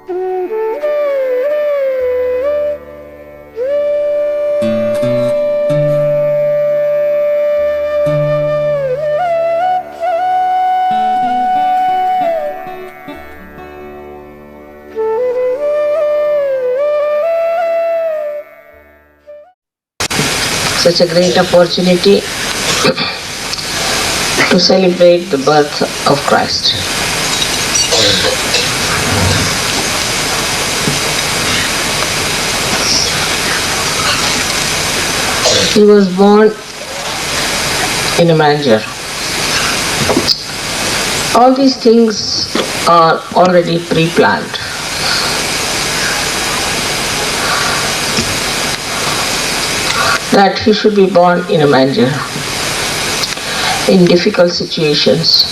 Such a great opportunity to celebrate the birth of Christ. He was born in a manger. All these things are already pre-planned. That he should be born in a manger, in difficult situations,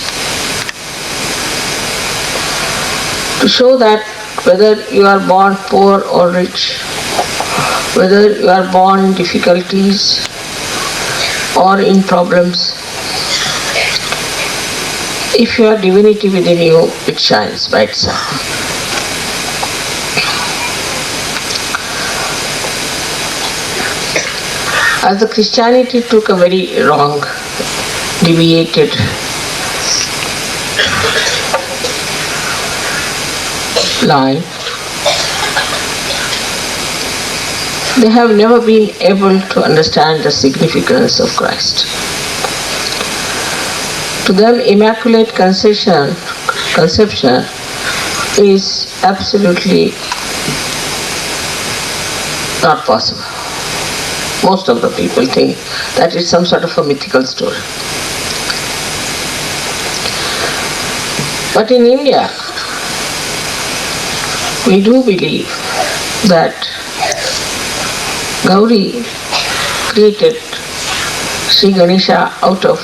to show that whether you are born poor or rich, whether you are born in difficulties or in problems, if you have divinity within you, it shines by itself. As the Christianity took a very wrong, deviated line, they have never been able to understand the significance of Christ. To them, Immaculate Conception is absolutely not possible. Most of the people think that it's some sort of a mythical story. But in India, we do believe that Gauri created Sri Ganesha out of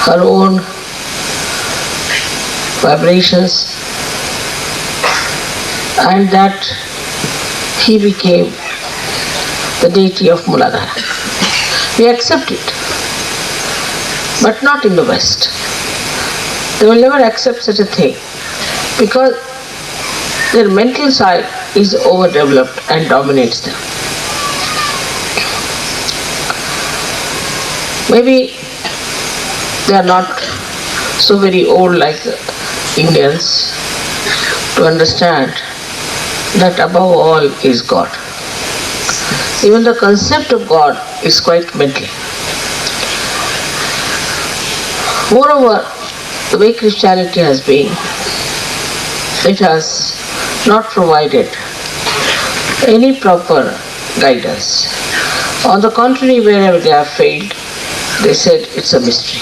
her own vibrations, and that he became the deity of Muladhara. We accept it, but not in the West. They will never accept such a thing because their mental side is overdeveloped and dominates them. Maybe they are not so very old like Indians to understand that above all is God. Even the concept of God is quite mental. Moreover, the way Christianity has been, it has not provided any proper guidance. On the contrary, wherever they have failed, they said it's a mystery.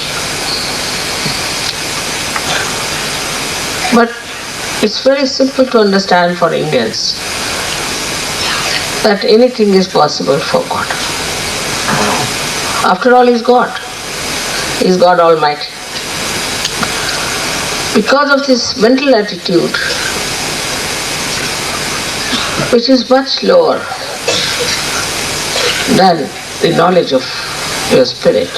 But it's very simple to understand for Indians that anything is possible for God. After all, He's God. He's God Almighty. Because of this mental attitude, which is much lower than the knowledge of your spirit,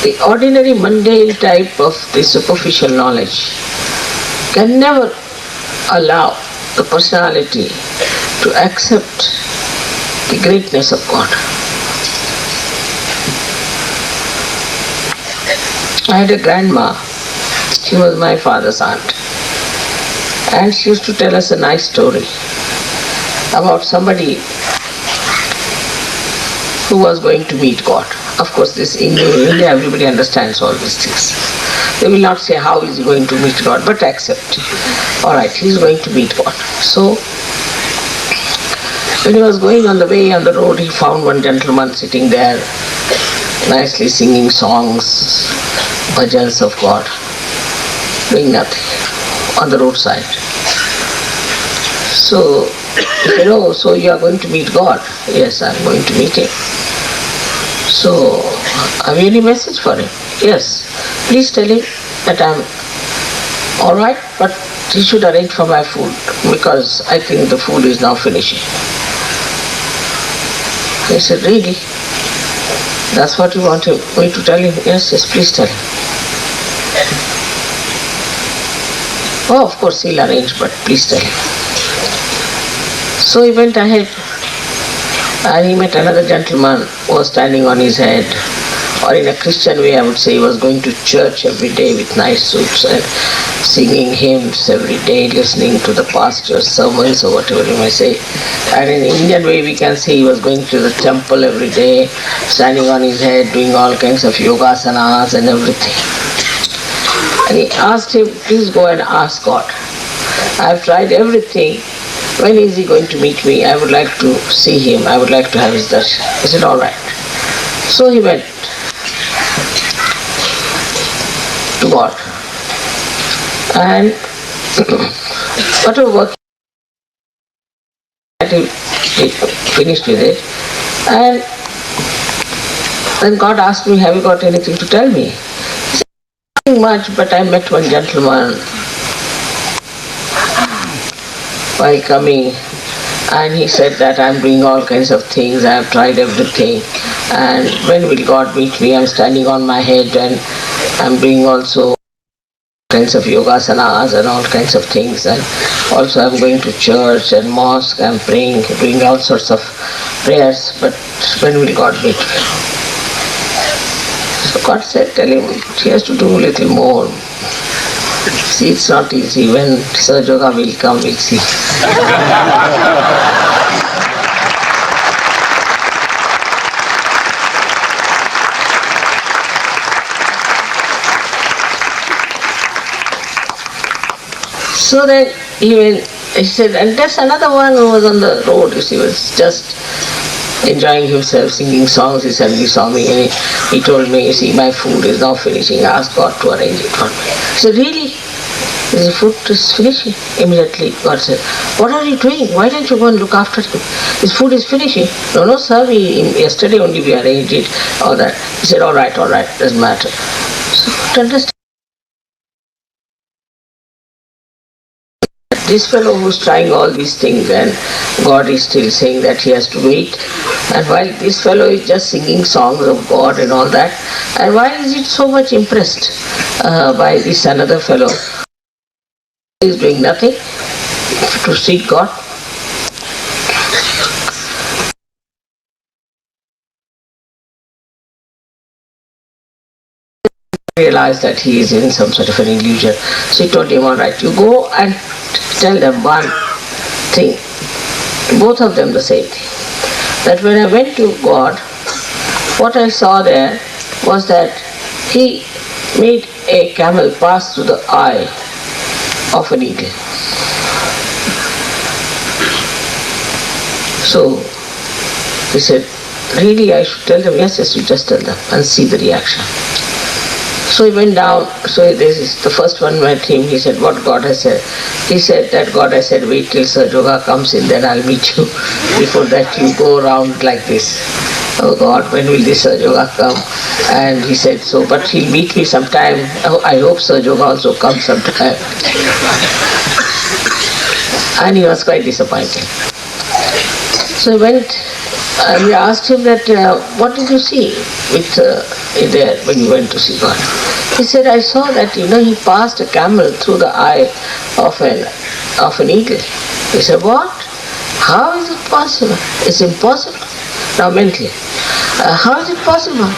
the ordinary mundane type of the superficial knowledge can never allow the personality to accept the greatness of God. I had a grandma, she was my father's aunt, and she used to tell us a nice story about somebody who was going to meet God. Of course, this in India everybody understands all these things. They will not say how is he going to meet God, but accept. Alright, he is going to meet God. So, when he was going on the way on the road, he found one gentleman sitting there, nicely singing songs, bhajans of God, doing nothing on the roadside. So, he said, oh, so you are going to meet God? Yes, I am going to meet Him. So, have you any message for him? Yes. Please tell him that I am alright, but he should arrange for my food because I think the food is now finishing. He said, really? That's what you want me to tell him? Yes, yes, please tell him. Oh, of course he'll arrange, but please tell him. So he went ahead and he met another gentleman who was standing on his head, or in a Christian way I would say he was going to church every day with nice suits and singing hymns every day, listening to the pastor's sermons or whatever you may say. And in Indian way we can say he was going to the temple every day, standing on his head, doing all kinds of yogasanas and everything. And he asked him, please go and ask God. I've tried everything. When is he going to meet me? I would like to see him. I would like to have his darshan. He said, all right. So he went to God. And whatever work he finished with it. And then God asked me, have you got anything to tell me? He said, nothing much, but I met one gentleman while coming, and he said that I'm doing all kinds of things, I have tried everything, and when will God meet me? I'm standing on my head and I'm doing also kinds of yogasanas and all kinds of things, and also I'm going to church and mosque, I'm praying, doing all sorts of prayers, but when will God meet me? So God said, tell him he has to do a little more. See, it's not easy. When Sir Yoga will come, we'll see. So then he said, and there's another one who was on the road, you see, was just enjoying himself, singing songs. He suddenly saw me and he told me, you see, my food is now finishing. I asked God to arrange it for me. He said, really? The food is finishing. Immediately God said, what are you doing? Why don't you go and look after him? His food is finishing. No, sir, yesterday only we arranged it. All that. He said, all right, doesn't matter. So to understand, this fellow who's trying all these things and God is still saying that he has to wait, and while this fellow is just singing songs of God and all that, and why is it so much impressed by this another fellow who is doing nothing to seek God? Realized that he is in some sort of an illusion. So he told him, all right, you go and tell them one thing, both of them the same thing, that when I went to God, what I saw there was that he made a camel pass through the eye of an eagle. So he said, really I should tell them? Yes, you just tell them and see the reaction. So he went down, so this is the first one met him, he said, what God has said? He said that God has said, wait till Sir Yoga comes in, then I'll meet you. Before that you go around like this. Oh God, when will this Sir Yoga come? And he said, so, but he'll meet me sometime. Oh, I hope Sir Yoga also comes sometime. And he was quite disappointed. So he went, we asked him that, what did you see with there when you went to see God? He said, I saw that, he passed a camel through the eye of an eagle. He said, what? How is it possible? It's impossible. Now mentally, how is it possible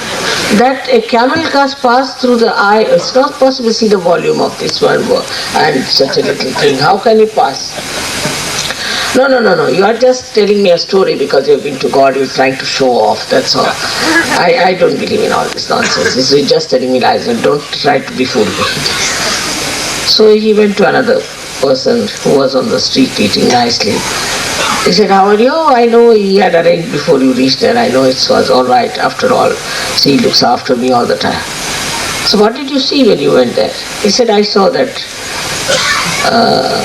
that a camel has passed through the eye? It's not possible to see the volume of this one and such a little thing. How can it pass? No, you are just telling me a story because you've been to God, you're trying to show off, that's all. I don't believe in all this nonsense. You're just telling me lies and don't try to befool me. So he went to another person who was on the street eating nicely. He said, how are you? I know he had arranged before you reached there. I know it was all right after all. See, he looks after me all the time. So what did you see when you went there? He said, I saw that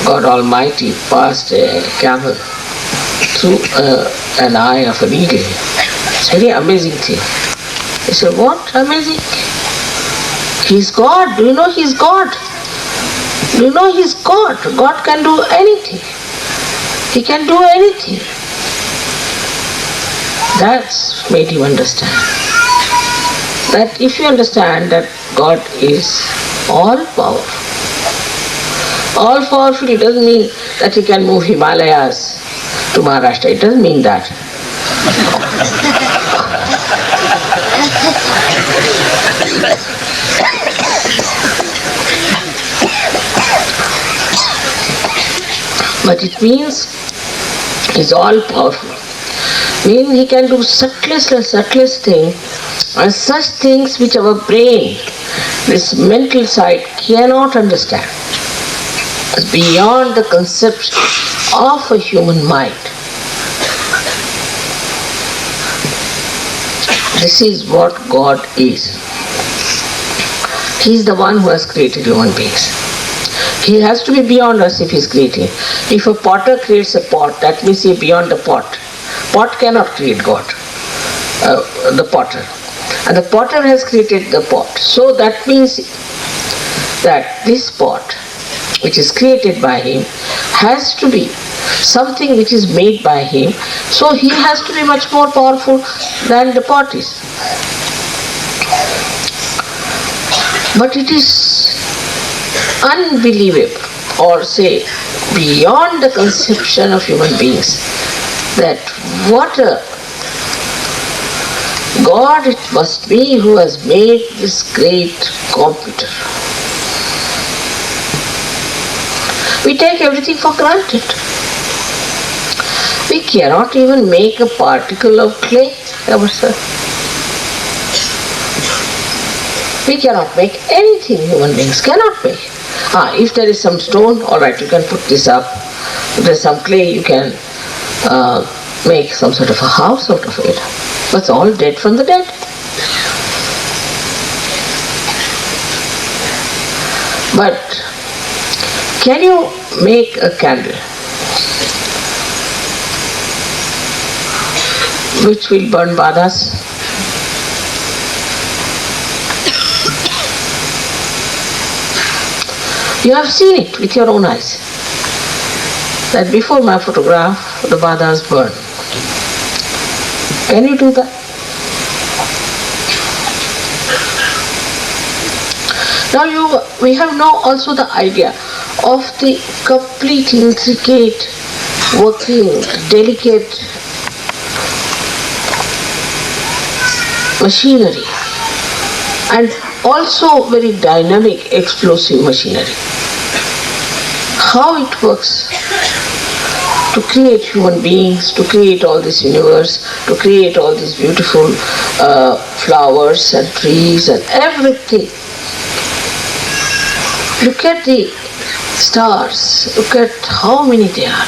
God Almighty passed a camel through an eye of an eagle. It's a very amazing thing. He said, what amazing? He's God. Do you know He's God? Do you know He's God? God can do anything. He can do anything. That's made you understand. That if you understand that God is all powerful, All powerful, it doesn't mean that he can move Himalayas to Maharashtra. It doesn't mean that. But it means he's all powerful. Meaning he can do subtlest thing, and such things which our brain, this mental side, cannot understand. It's beyond the conception of a human mind. This is what God is. He is the one who has created human beings. He has to be beyond us if he is creating. If a potter creates a pot, that means he is beyond the pot. Pot cannot create God, the potter. And the potter has created the pot. So that means that this pot, which is created by him, has to be something which is made by him. So he has to be much more powerful than the pot is. But it is unbelievable, or say beyond the conception of human beings, that what a God it must be who has made this great computer. We take everything for granted. We cannot even make a particle of clay ourselves. We cannot make anything human beings cannot make. If there is some stone, alright, you can put this up. If there is some clay, you can make some sort of a house out of it. But it's all dead from the dead. But can you make a candle which will burn badhas? You have seen it with your own eyes, that before my photograph, the badhas burn. Can you do that? Now we have now also the idea of the complete, intricate, working, delicate machinery, and also very dynamic, explosive machinery. How it works to create human beings, to create all this universe, to create all these beautiful flowers and trees and everything. Look at the stars, look at how many they are.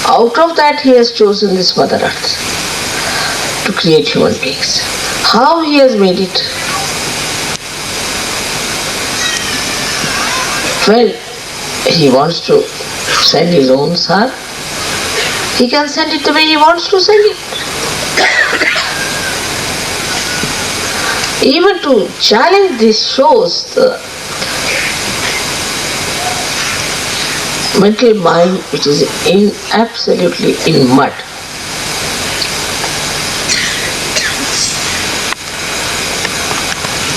Out of that he has chosen this Mother Earth to create human beings. How he has made it? Well, he wants to send his own son. He can send it the way he wants to send it. Even to challenge this shows the mental mind which is absolutely in mud.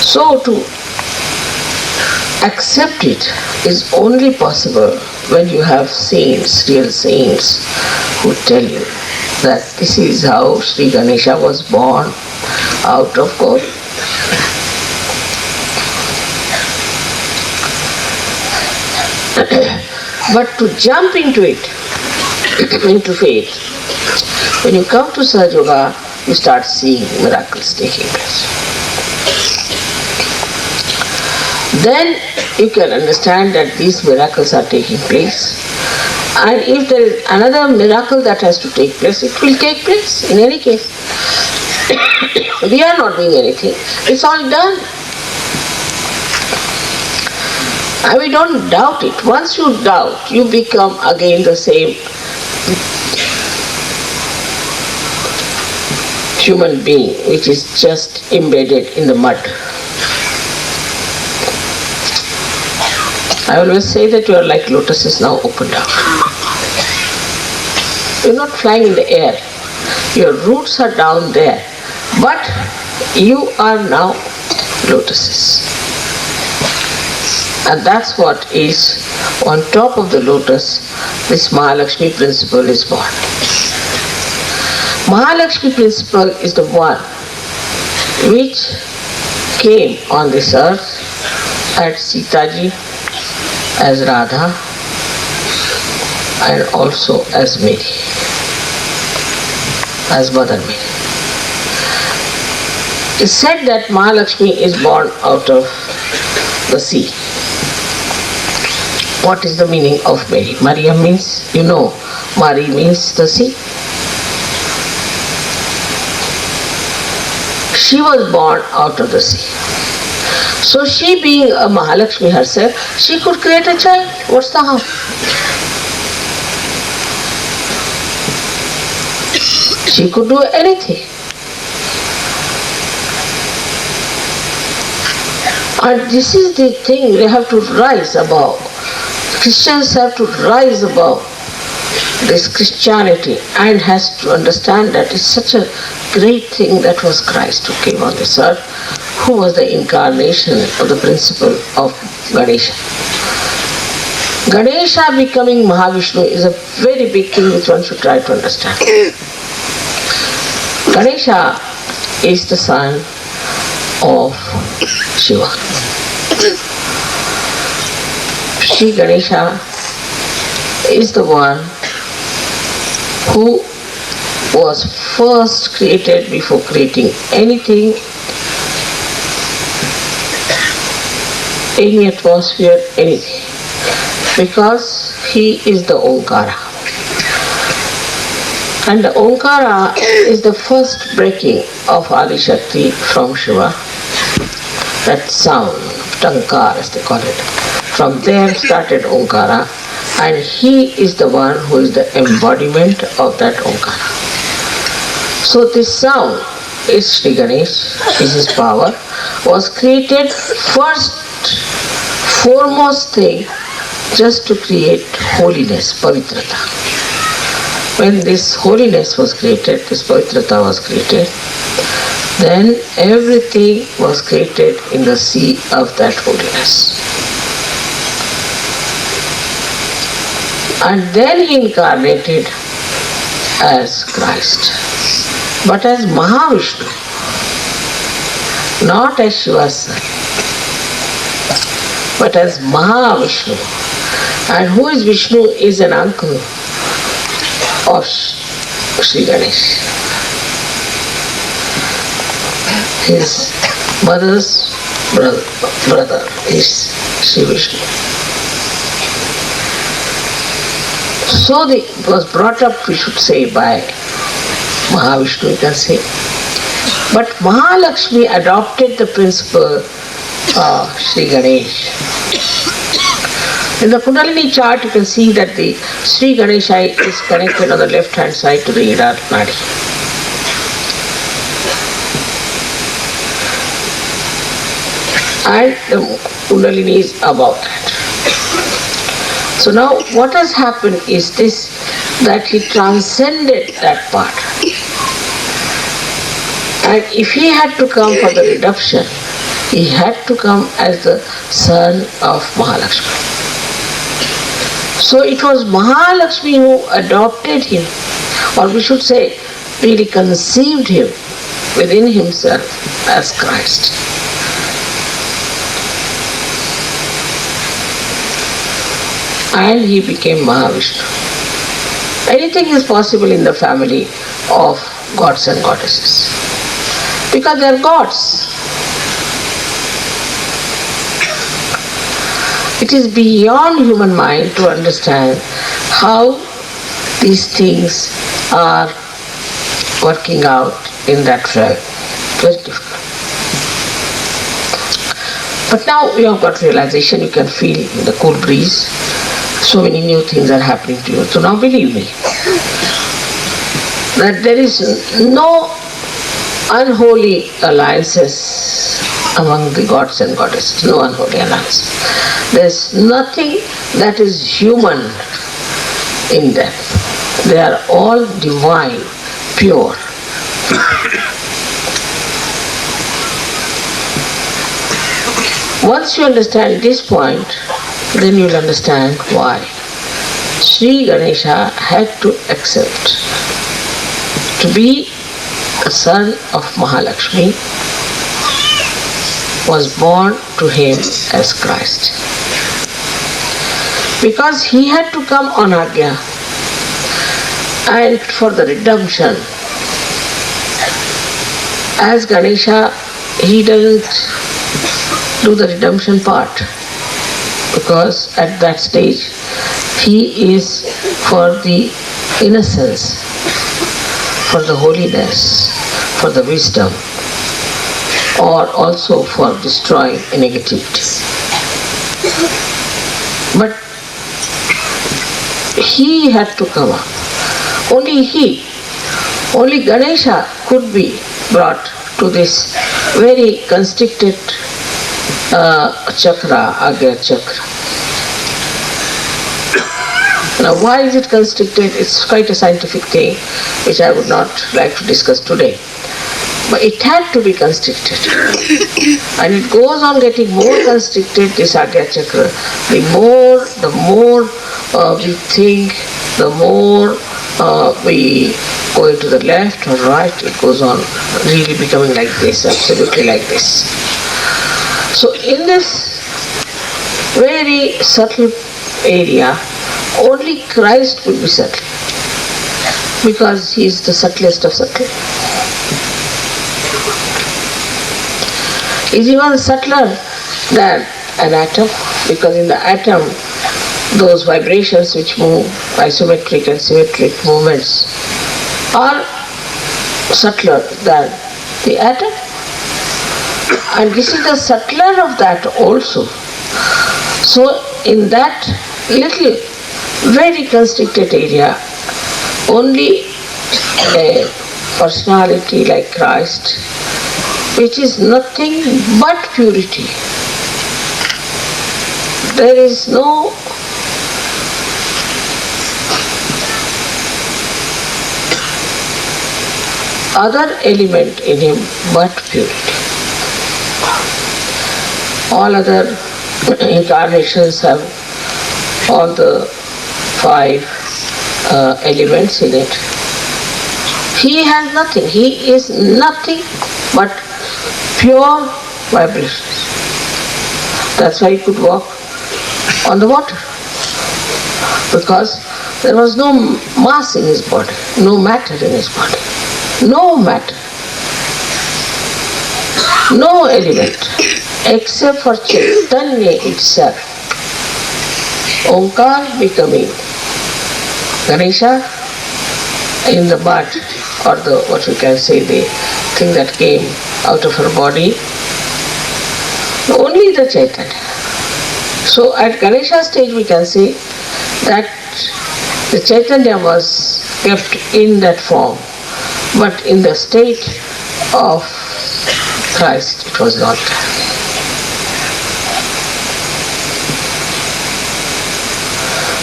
So to accept it is only possible when you have saints, real saints, who tell you that this is how Sri Ganesha was born out of God. But to jump into it, into faith, when you come to Sahaja Yoga, you start seeing miracles taking place. Then you can understand that these miracles are taking place. And if there is another miracle that has to take place, it will take place in any case. We are not doing anything. It's all done. And we don't doubt it. Once you doubt, you become again the same human being which is just embedded in the mud. I always say that you are like lotuses now opened up. You're not flying in the air. Your roots are down there. But you are now lotuses. And that's what is on top of the lotus, this Mahalakshmi principle is born. Mahalakshmi principle is the one which came on this earth at Sitaji as Radha and also as Mary, as Mother Mary. It's said that Mahalakshmi is born out of the sea. What is the meaning of Mary? Maria means, Mari means the sea. She was born out of the sea. So she being a Mahalakshmi herself, she could create a child. What's the harm? She could do anything. And this is the thing we have to rise above. Christians have to rise above this Christianity and has to understand that it's such a great thing that was Christ who came on this earth, who was the incarnation of the principle of Ganesha. Ganesha becoming Mahavishnu is a very big thing which one should try to understand. Ganesha is the son of Shiva. Shri Ganesha is the one who was first created before creating anything, any atmosphere, anything, because he is the Omkara. And the Omkara is the first breaking of Adi Shakti from Shiva. That sound, Tankar as they call it. From there started Omkara, and he is the one who is the embodiment of that Omkara. So this sound is Sri Ganesh, is his power, was created first, foremost thing, just to create holiness, pavitrata. When this holiness was created, this pavitrata was created, then everything was created in the sea of that holiness. And then he incarnated as Christ, but as Mahavishnu, not as Shiva's son, but as Mahavishnu. And who is Vishnu is an uncle of Sri Ganesh. His mother's brother is Sri Vishnu. So it was brought up, we should say, by Mahavishnu, you can say. But Mahalakshmi adopted the principle of Sri Ganesh. In the Kundalini chart, you can see that the Sri Ganesha is connected on the left hand side to the Ida Nadi. And the Kundalini is above that. So now what has happened is this, that he transcended that part. And if he had to come for the redemption, he had to come as the son of Mahalakshmi. So it was Mahalakshmi who adopted him, or we should say, really conceived him within himself as Christ. And he became Mahavishnu. Anything is possible in the family of gods and goddesses, because they are gods. It is beyond human mind to understand how these things are working out in that realm. Very difficult. But now you have got realization, you can feel the cool breeze. So many new things are happening to you. So now believe me, that there is no unholy alliances among the gods and goddesses, no unholy alliance. There's nothing that is human in them. They are all divine, pure. Once you understand this point, then you'll understand why Sri Ganesha had to accept to be a son of Mahalakshmi, was born to him as Christ. Because he had to come on Agya, and for the redemption, as Ganesha, he doesn't do the redemption part, because at that stage he is for the innocence, for the holiness, for the wisdom, or also for destroying negativity. But he had to come up. Only Ganesha could be brought to this very constricted chakra, Agya chakra. Now, why is it constricted? It's quite a scientific thing which I would not like to discuss today. But it had to be constricted. And it goes on getting more constricted, this Agya chakra. The more we think, the more we go into the left or right, it goes on really becoming like this, absolutely like this. So in this very subtle area, only Christ could be subtle, because he is the subtlest of subtle. Is even subtler than an atom, because in the atom, those vibrations which move, isometric and symmetric movements, are subtler than the atom. And this is the subtler of that also. So in that little, very constricted area, only a personality like Christ, which is nothing but purity. There is no other element in him but purity. All other incarnations have all the 5 elements in it. He has nothing. He is nothing but pure vibrations. That's why he could walk on the water, because there was no mass in his body, no matter in his body, no matter, no element except for Chaitanya itself. Omkar becoming Ganesha in the mud, or the, what you can say, the thing that came out of her body, only the Chaitanya. So at Ganesha stage we can say that the Chaitanya was kept in that form, but in the state of Christ it was not.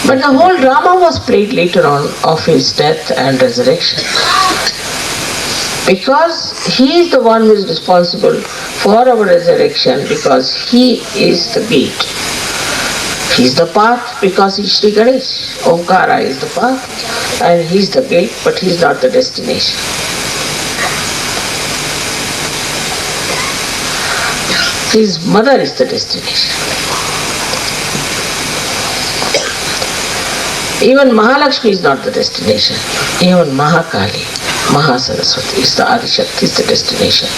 But the whole drama was played later on of his death and resurrection, because he is the one who is responsible for our resurrection, because he is the gate. He is the path because he is Sri Ganesh. Omkara is the path and he is the gate, but he is not the destination. His mother is the destination. Even Mahalakshmi is not the destination. Even Mahakali, Mahasaraswati is the Adishakti, is the destination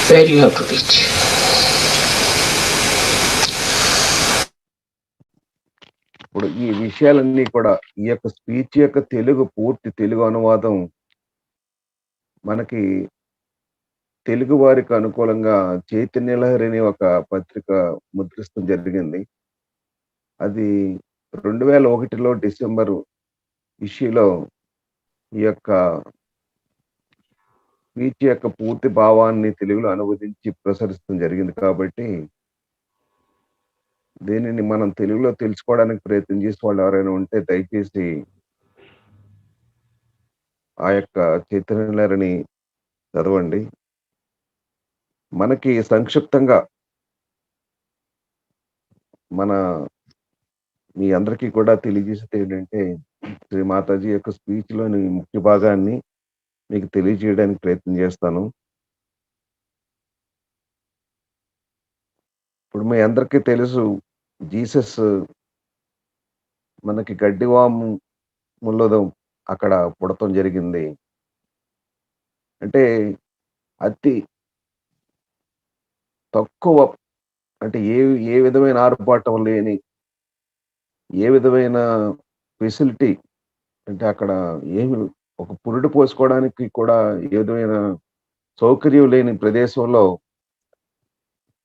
where you have to reach. ఇప్పుడు ఈ విషయాలన్నీ కూడా ఈ యొక్క speech యొక్క పూర్తి తెలుగు అనువాదం మనకి తెలుగు వారికి అనుకూలంగా చైతన్య లహరి అనే ఒక పత్రిక ముద్రిస్తడం జరిగింది. అది 2001లో డిసెంబర్ ఇష్యూలో ఈ యొక్క స్పీచ్ యొక్క పూర్తి భావాన్ని తెలుగులో అనువదించి ప్రసరిస్తడం జరిగింది. కాబట్టి దీనిని మనం తెలుగులో తెలుసుకోవడానికి ప్రయత్నం చేసే వాళ్ళు ఎవరైనా ఉంటే దయచేసి ఆ యొక్క చైతన్య లహరిని చదవండి. మనకి సంక్షిప్తంగా మన మీ అందరికీ కూడా తెలియజేసేది ఏంటంటే, శ్రీ మాతాజీ యొక్క స్పీచ్‌లోని ముఖ్య భాగాన్ని మీకు తెలియజేయడానికి ప్రయత్నం చేస్తాను. ఇప్పుడు మీ అందరికీ తెలుసు జీసస్ మనకి గడ్డివాములో అక్కడ పుడతం జరిగింది. అంటే అతి తక్కువ, అంటే ఏ ఏ విధమైన ఆర్భాటం లేని, ఏ విధమైన ఫెసిలిటీ, అంటే అక్కడ ఏమి ఒక పురుడు పోసుకోవడానికి కూడా ఏ విధమైన సౌకర్యం లేని ప్రదేశంలో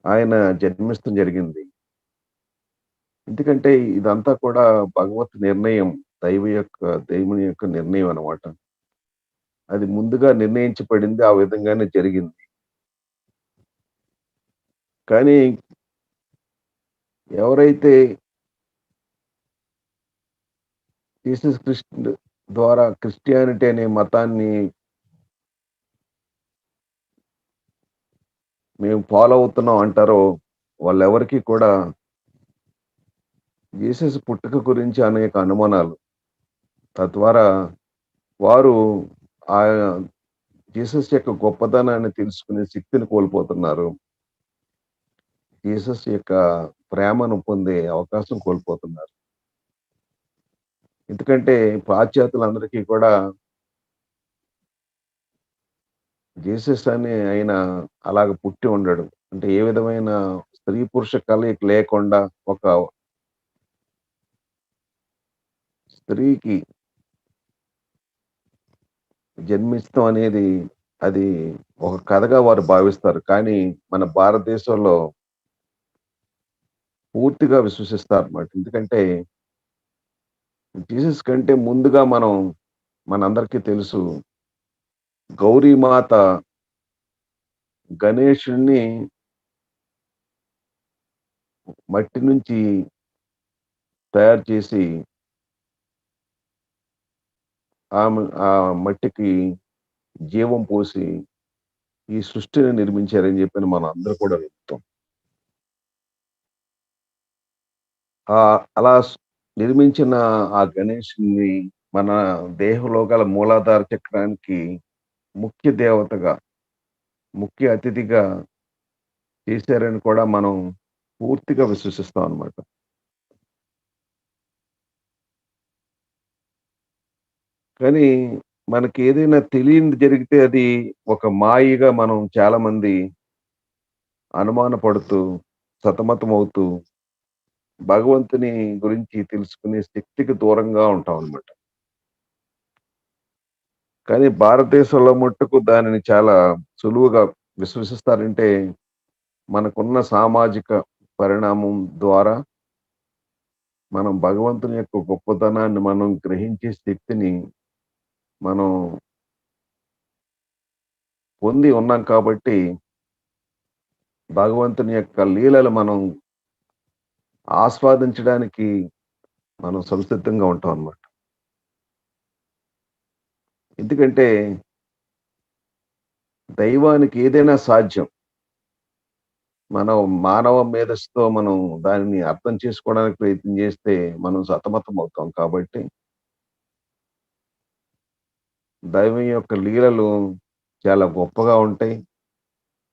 ఆయన జన్మించడం జరిగింది. ఎందుకంటే ఇదంతా కూడా భగవత్ నిర్ణయం. దేవుని యొక్క నిర్ణయం అన్నమాట. అది ముందుగా నిర్ణయించబడింది. ఆ విధంగానే జరిగింది. కానీ ఎవరైతే జీసస్ క్రిస్ట్ ద్వారా క్రిస్టియానిటీ అనే మతాన్ని మేము ఫాలో అవుతున్నాం అంటారో, వాళ్ళెవరికీ కూడా జీసస్ పుట్టుక గురించి అనేక అనుమానాలు. తద్వారా వారు ఆ జీసస్ యొక్క గొప్పతనాన్ని తెలుసుకునే శక్తిని కోల్పోతున్నారు. జీసస్ యొక్క ప్రేమను పొందే అవకాశం కోల్పోతున్నారు. ఎందుకంటే పాశ్చాత్యులందరికీ కూడా జీసస్ అని ఆయన అలాగ పుట్టి ఉండడు. అంటే ఏ విధమైన స్త్రీ పురుష కలయిక లేకుండా ఒక స్త్రీకి జన్మించడం అనేది, అది ఒక కథగా వారు భావిస్తారు. కానీ మన భారతదేశంలో పూర్తిగా విశ్వసిస్తారన్నమాట. ఎందుకంటే జీసస్ కంటే ముందుగా మనందరికీ తెలుసు, గౌరీమాత గణేషుడిని మట్టి నుంచి తయారు చేసి ఆ మట్టికి జీవం పోసి ఈ సృష్టిని నిర్మించారని చెప్పని మనం అందరూ కూడా నమ్ముతాం. అలా నిర్మించిన ఆ గణేషుడిని మన దేహంలో గల మూలాధార చక్రానికి ముఖ్య దేవతగా, ముఖ్య అతిథిగా చేశారని కూడా మనం పూర్తిగా విశ్వసిస్తాం అన్నమాట. కానీ మనకేదైనా తెలియనిది జరిగితే అది ఒక మాయగా మనం చాలామంది అనుమానపడుతూ, సతమతమవుతూ, భగవంతుని గురించి తెలుసుకునే శక్తికి దూరంగా ఉంటామనమాట. కానీ భారతదేశంలో మట్టుకు దానిని చాలా సులువుగా విశ్వసిస్తారంటే, మనకున్న సామాజిక పరిణామం ద్వారా మనం భగవంతుని యొక్క గొప్పతనాన్ని మనం గ్రహించే శక్తిని మనం పొంది ఉన్నాం కాబట్టి, భగవంతుని యొక్క లీలలు మనం ఆస్వాదించడానికి మనం సంసిద్ధంగా ఉంటాం అన్నమాట. ఎందుకంటే దైవానికి ఏదైనా సాధ్యం. మనం మానవ మేధస్సుతో మనం దానిని అర్థం చేసుకోవడానికి ప్రయత్నం చేస్తే మనం సతమతమవుతాం కాబట్టి, దైవం యొక్క లీలలు చాలా గొప్పగా ఉంటాయి.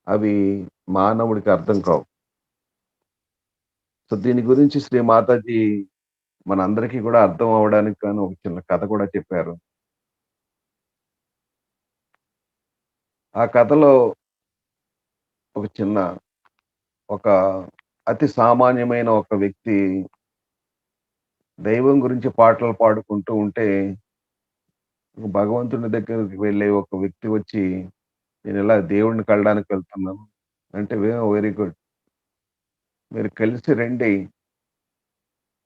అవి మానవుడికి అర్థం కావు. సో, దీని గురించి శ్రీ మాతాజీ మనందరికీ కూడా అర్థం అవ్వడానికి గాను ఒక చిన్న కథ కూడా చెప్పారు. ఆ కథలో ఒక చిన్న ఒక అతి సామాన్యమైన ఒక వ్యక్తి దైవం గురించి పాటలు పాడుకుంటూ ఉంటే, భగవంతుని దగ్గరికి వెళ్ళే ఒక వ్యక్తి వచ్చి, "నేనిలా దేవుడిని కలవడానికి వెళ్తున్నాను" అంటే, వెరీ గుడ్. మీరు కలిసి రండి.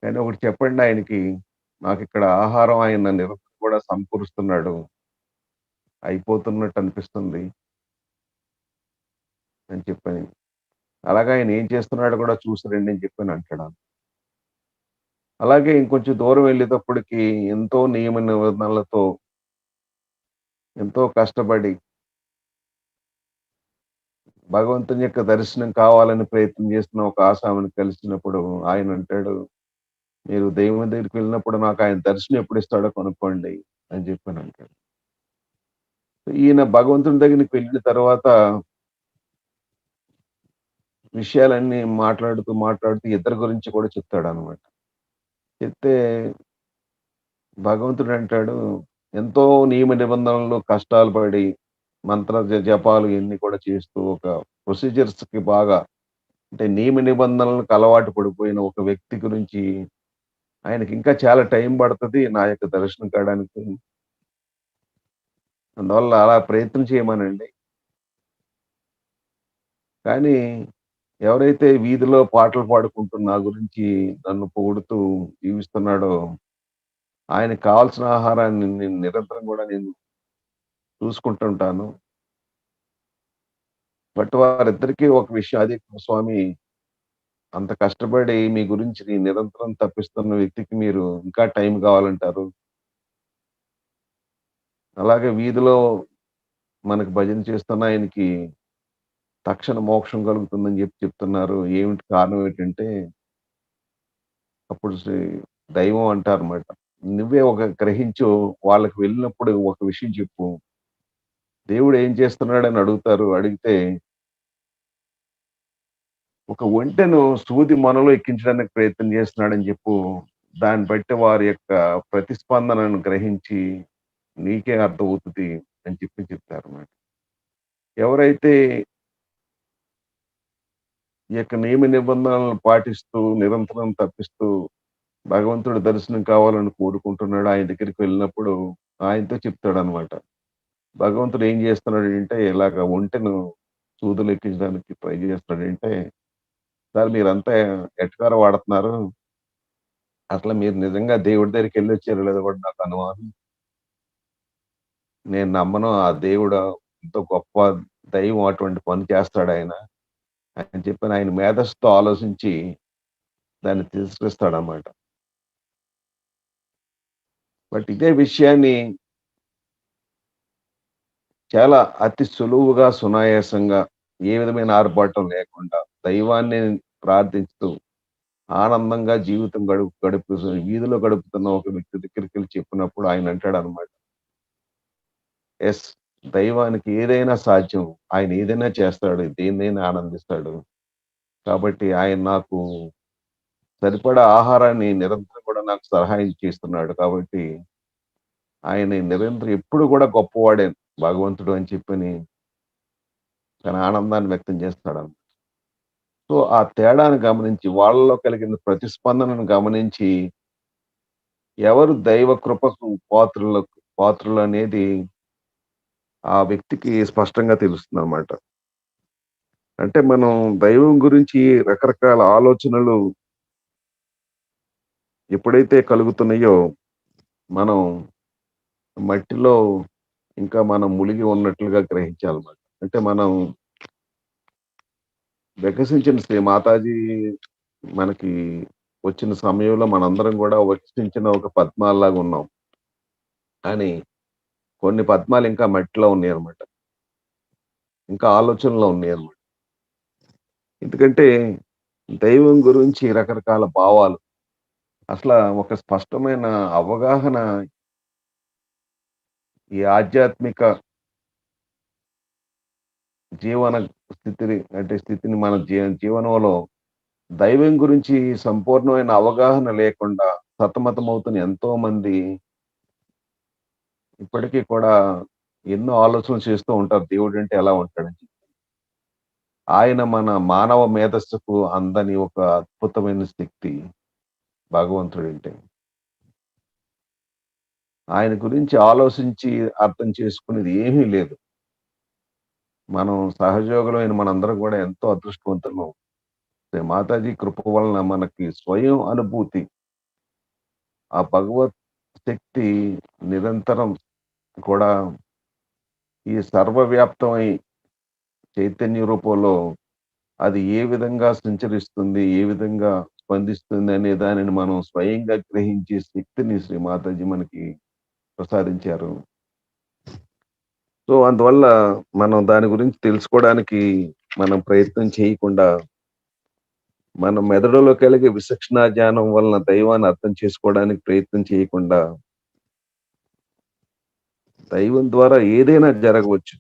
కానీ ఒకటి చెప్పండి ఆయనకి, నాకిక్కడ ఆహారం ఆయన నిరంతరం కూడా సమకూరుస్తున్నాడు. అయిపోతున్నట్టు అనిపిస్తుంది అని చెప్పని. అలాగే ఆయన ఏం చేస్తున్నాడో కూడా చూసి రండి అని చెప్పని అంటాడు. అలాగే ఇంకొంచెం దూరం వెళ్ళేటప్పటికి ఎంతో నియమ నిబంధనలతో, ఎంతో కష్టపడి భగవంతుని యొక్క దర్శనం కావాలని ప్రయత్నం చేస్తున్న ఒక ఆసామిని కలిసినప్పుడు ఆయనంటాడు, "మీరు దేవుని దగ్గరికి వెళ్ళినప్పుడు నాకు ఆయన దర్శనం ఎప్పుడిస్తాడో కనుక్కోండి" అని చెప్పానంటాడు. ఈయన భగవంతుని దగ్గరికి వెళ్ళిన తర్వాత విషయాలన్నీ మాట్లాడుతూ ఇద్దరి గురించి కూడా చెప్తాడనమాట. చెప్తే భగవంతుడంటాడు, ఎంతో నియమ నిబంధనలు కష్టాలు పడి మంత్ర జపాలు ఇయన్నీ కూడా చేస్తూ ఒక ప్రొసీజర్స్‌కి బాగా అంటే నియమ నిబంధనలకు అలవాటు పడిపోయిన ఒక వ్యక్తి గురించి ఆయనకింకా చాలా టైం పడతది నా యొక్క దర్శనం కాడానికి. అందువల్ల అలా ప్రయత్నం చేయమనండి. కానీ ఎవరైతే వీధిలో పాటలు పాడుకుంటూ నా గురించి నన్ను పొగుడుతూ జీవిస్తున్నాడో, ఆయనకి కావాల్సిన ఆహారాన్ని నేను నిరంతరం గూడా నేను చూసుకుంటుంటాను. బట్ వారిద్దరికీ ఒక విషయం అది స్వామి అంత కష్టపడి మీ గురించి నిరంతరం తప్పిస్తున్న వ్యక్తికి మీరు ఇంకా టైం కావాలంటారు. అలాగే వీధిలో మనకు భజన చేస్తున్న ఆయనకి తక్షణ మోక్షం కలుగుతుందని చెప్తున్నారు. ఏమిటి కారణం ఏంటంటే, అప్పుడు దైవం అంటారన్నమాట. నువ్వే ఒక గ్రహించు వాళ్ళకి వెళ్ళినప్పుడు ఒక విషయం చెప్పు. దేవుడు ఏం చేస్తున్నాడని అడుగుతారు. అడిగితే ఒక ఒంటెను సూది మొనలో ఎక్కించడానికి ప్రయత్నం చేస్తున్నాడని చెప్పు. దాన్ని బట్టి వారి యొక్క ప్రతిస్పందనను గ్రహించి నీకే అర్థమవుతది అని చెప్తారన్నమాట. ఎవరైతే ఈ యొక్క నియమ నిబంధనలను పాటిస్తూ నిరంతరం తప్పిస్తూ భగవంతుడి దర్శనం కావాలని కోరుకుంటున్నాడు. ఆయన దగ్గరికి వెళ్ళినప్పుడు ఆయనతో చెప్తాడనమాట. భగవంతుడు ఏం చేస్తున్నాడంటే ఇలాగ ఒంటెను సూదులు ఎక్కించడానికి ట్రై చేస్తున్నాడంటే, "సార్ మీరంతా ఎటకారం వాడుతున్నారు. అసలు మీరు నిజంగా దేవుడి దగ్గరికెళ్ళొచ్చారో లేదో కూడా నాకు అనుమానం. నేను నమ్మను ఆ దేవుడు ఎంతో గొప్ప దైవం అటువంటి పని చేస్తాడాయన" అని చెప్పని ఆయన మేధస్సుతో ఆలోచించి దాన్ని తిరస్కరిస్తాడనమాట. బట్ ఇదే విషయాన్ని చాలా అతి సులువుగా, సునాయాసంగా ఏ విధమైన ఆర్భాటం లేకుండా దైవాన్ని ప్రార్థిస్తూ ఆనందంగా జీవితం వీధిలో గడుపుతున్న ఒక వ్యక్తి దగ్గరికెళ్ళి చెప్పినప్పుడు ఆయన అంటాడనమాట. యెస్. దైవానికి ఏదైనా సాధ్యం. ఆయన ఏదైనా చేస్తాడు. దేన్నైనా ఆనందిస్తాడు. కాబట్టి ఆయన నాకు సరిపడా ఆహారాన్ని నిరంతరం కూడా నాకు సహాయం చేస్తున్నాడు. కాబట్టి ఆయన నిరంతరం ఎప్పుడు కూడా గొప్పవాడే భగవంతుడు అని చెప్పని తన ఆనందాన్ని వ్యక్తం చేస్తాడన్నమాట. సో, ఆ తేడాను గమనించి వాళ్ళలో కలిగిన ప్రతిస్పందనను గమనించి ఎవరు దైవ కృపకు పాత్రులనేది ఆ వ్యక్తికి స్పష్టంగా తెలుస్తుందనమాట. అంటే మనం దైవం గురించి రకరకాల ఆలోచనలు ఎప్పుడైతే కలుగుతున్నాయో, మనం మట్టిలో ఇంకా మనం మునిగి ఉన్నట్లుగా గ్రహించాలన్నమాట. అంటే మనం వికసించిన మాతాజీ మనకి వచ్చిన సమయంలో మనందరం గూడా వికసించిన ఒక పద్మాల్లాగా ఉన్నాం. కానీ కొన్ని పద్మాలు ఇంకా మట్టిలో ఉన్నాయన్నమాట. ఇంకా ఆలోచనలో ఉన్నాయన్నమాట. ఎందుకంటే దైవం గురించి రకరకాల భావాలు అసల ఒక స్పష్టమైన అవగాహన ఈ ఆధ్యాత్మిక జీవన స్థితిని మన జీవనంలో దైవం గురించి సంపూర్ణమైన అవగాహన లేకుండా సతమతమవుతున్న ఎంతో మంది ఇప్పటికీ కూడా ఎన్నో ఆలోచనలు చేస్తూ ఉంటారు. దేవుడంటే ఎలా ఉంటాడని చెప్పి. ఆయన మన మానవ మేధస్సుకు అందని ఒక అద్భుతమైన శక్తి భగవంతుడంటే. ఆయన గురించి ఆలోచించి అర్థం చేసుకునేది ఏమీ లేదు. మనం సహజోగులమైన మనందరం గూడా ఎంతో అదృష్టవంతులం. మాతాజీ కృప వలన మనకి స్వయం అనుభూతి, ఆ భగవత్ శక్తి నిరంతరం కూడా ఈ సర్వవ్యాప్తమై చైతన్య రూపంలో అది ఏ విధంగా సంచరిస్తుంది, ఏ విధంగా స్పందిస్తుంది అనే దానిని మనం స్వయంగా గ్రహించే శక్తిని శ్రీ మాతాజీ మనకి ప్రసాదించారు. సో, అందువల్ల మనం దాని గురించి తెలుసుకోవడానికి మనం ప్రయత్నం చేయకుండా, మన మెదడులో కలిగే విచక్షణా జ్ఞానం వలన దైవాన్ని అర్థం చేసుకోవడానికి ప్రయత్నం చేయకుండా, దైవం ద్వారా ఏదైనా జరగవచ్చు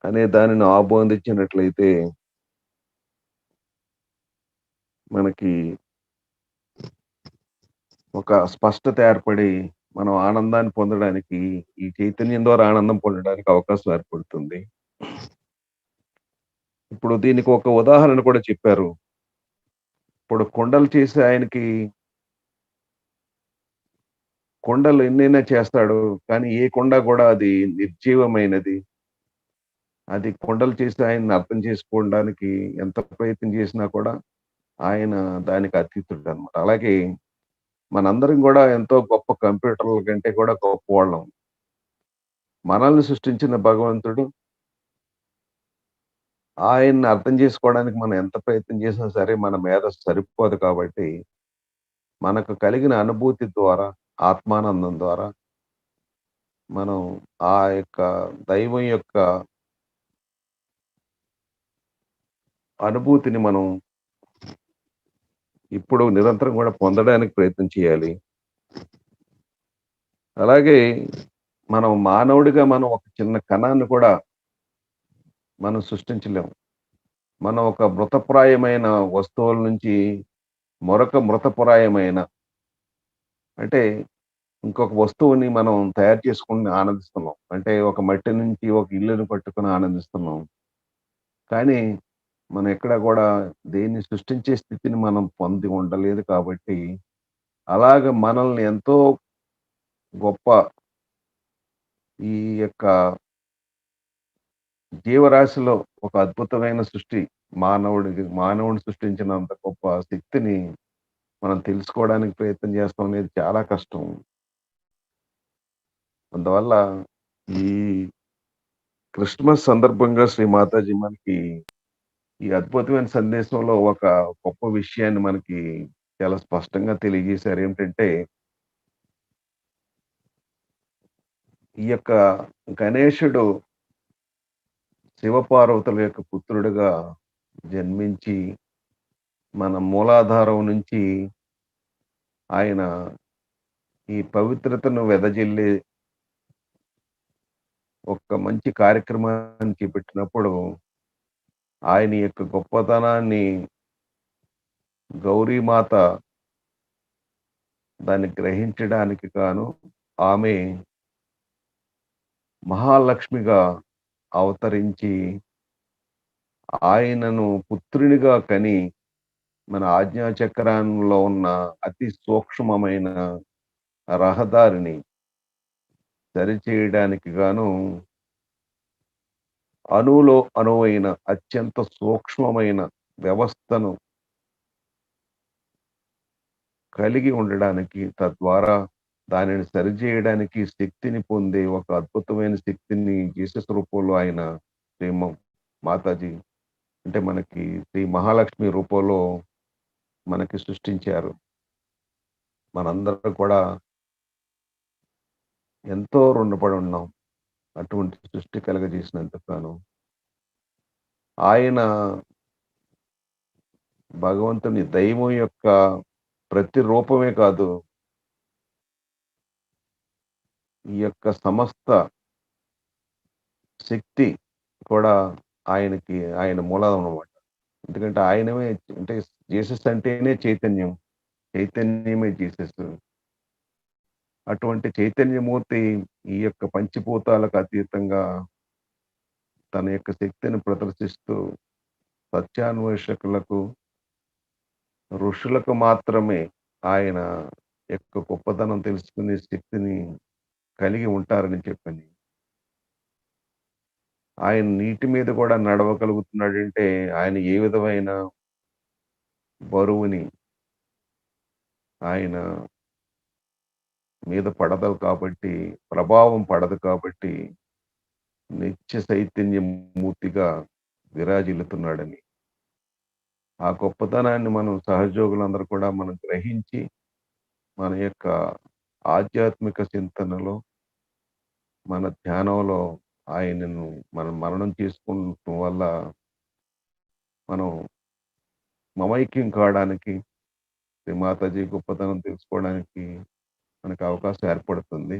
అనే దానిని ఆమోదించినట్లయితే, మనకి ఒక స్పష్టత ఏర్పడి, మనం ఆనందాన్ని పొందడానికి, ఈ చైతన్యం ద్వారా ఆనందం పొందడానికి అవకాశం ఏర్పడుతుంది. ఇప్పుడు దీనికి ఒక ఉదాహరణ కూడా చెప్పారు. ఇప్పుడు కొండలు చేసి ఆయనకి కొండలు ఎన్నైనా చేస్తాడు. కానీ ఏ కొండ గూడా అది నిర్జీవమైనది. అది కొండలు చేసి ఆయన్ని అర్థం చేసుకోవడానికి ఎంత ప్రయత్నం చేసినా కూడా ఆయన దానికి అతీతుడనమాట. అలాగే మనందరం గూడా ఎంతో గొప్ప కంప్యూటర్ల కంటే కూడా గొప్పవాళ్ళం. మనల్ని సృష్టించిన భగవంతుడు, ఆయన్ని అర్థం చేసుకోవడానికి మనం ఎంత ప్రయత్నం చేసినా సరే మన మేధస్సు సరిపోదు కాబట్టి, మనకు కలిగిన అనుభూతి ద్వారా, ఆత్మానందం ద్వారా మనం ఆ యొక్క దైవం యొక్క అనుభూతిని మనం ఇప్పుడు నిరంతరం గూడా పొందడానికి ప్రయత్నం చేయాలి. అలాగే మనం మానవుడిగా మనం ఒక చిన్న కణాన్ని కూడా మనం సృష్టించలేం. మనం ఒక మృతప్రాయమైన వస్తువుల నుంచి మరొక మృతప్రాయమైన అంటే ఇంకొక వస్తువుని మనం తయారు చేసుకొని ఆనందిస్తున్నాం. అంటే ఒక మట్టి నుంచి ఒక ఇల్లుని కట్టుకొని ఆనందిస్తున్నాం. కానీ మనం ఎక్కడ గూడా దేన్ని సృష్టించే స్థితిని మనం పొంది ఉండలేదు కాబట్టి, అలాగ మనల్ని ఎంతో గొప్ప ఈ యొక్క జీవరాశిలో ఒక అద్భుతమైన సృష్టి మానవుడిని సృష్టించినంత గొప్ప శక్తిని మనం తెలుసుకోవడానికి ప్రయత్నం చేస్తాం అనేది చాలా కష్టం. అందువల్ల ఈ క్రిస్మస్ సందర్భంగా శ్రీ మాతాజీ మనకి ఈ అద్భుతమైన సందేశంలో ఒక గొప్ప విషయాన్ని మనకి చాలా స్పష్టంగా తెలియజేశారు. ఏమిటంటే, ఈ యొక్క గణేశుడు శివపార్వతుల యొక్క పుత్రుడుగా జన్మించి, మన మూలాధారం నుంచి ఆయన ఈ పవిత్రతను వెదజల్లే ఒక మంచి కార్యక్రమాన్ని చేపట్టినప్పుడు, ఆయన యొక్క గొప్పతనాన్ని గౌరీమాత దాన్ని గ్రహించడానికి గాను ఆమె మహాలక్ష్మిగా అవతరించి, ఆయనను పుత్రునిగా కని, మన ఆజ్ఞాచక్రంలో ఉన్న అతి సూక్ష్మమైన రహదారిని సరిచేయడానికి గాను అణువులో అణువైన అత్యంత సూక్ష్మమైన వ్యవస్థను కలిగి ఉండడానికి, తద్వారా దానిని సరిజేయడానికి శక్తిని పొందే ఒక అద్భుతమైన శక్తిని జీసస్ రూపంలో ఆయన శ్రీ మాతాజీ అంటే మనకి శ్రీ మహాలక్ష్మి రూపంలో మనకి సృష్టించారు. మనందరం కూడా ఎంతో రుణపడి ఉన్నాం. అటువంటి సృష్టి కలుగజేసినందుకు గాను. ఆయన భగవంతుని దైవం యొక్క ప్రతి రూపమే కాదు, ఈ యొక్క సమస్త శక్తి కూడా ఆయన మూలం అన్నమాట. ఎందుకంటే ఆయనమే అంటే జీసస్ అంటేనే చైతన్యం. చైతన్యమే జీసస్. అటువంటి చైతన్యమూర్తి ఈ యొక్క పంచభూతాలకు అతీతంగా తన యొక్క శక్తిని ప్రదర్శిస్తూ సత్యాన్వేషకులకు, ఋషులకు మాత్రమే ఆయన యొక్క గొప్పతనం తెలుసుకునే శక్తిని కలిగి ఉంటారని చెప్పని. ఆయన నీటి మీద కూడా నడవగలుగుతున్నాడంటే ఆయన ఏ విధమైన బరువుని ఆయన మీద పడదు కాబట్టి, ప్రభావం పడదు కాబట్టి నిత్య చైతన్య మూర్తిగా విరాజిల్లుతున్నాడని. ఆ గొప్పతనాన్ని మనం సహజోగులందరూ కూడా మనం గ్రహించి, మన యొక్క ఆధ్యాత్మిక చింతనలో, మన ధ్యానంలో ఆయనను మనం మననం చేసుకోవటం వల్ల మనం మమైక్యం కావడానికి, శ్రీ మాతాజీ గొప్పతనం తెలుసుకోవడానికి మనకు అవకాశం ఏర్పడుతుంది.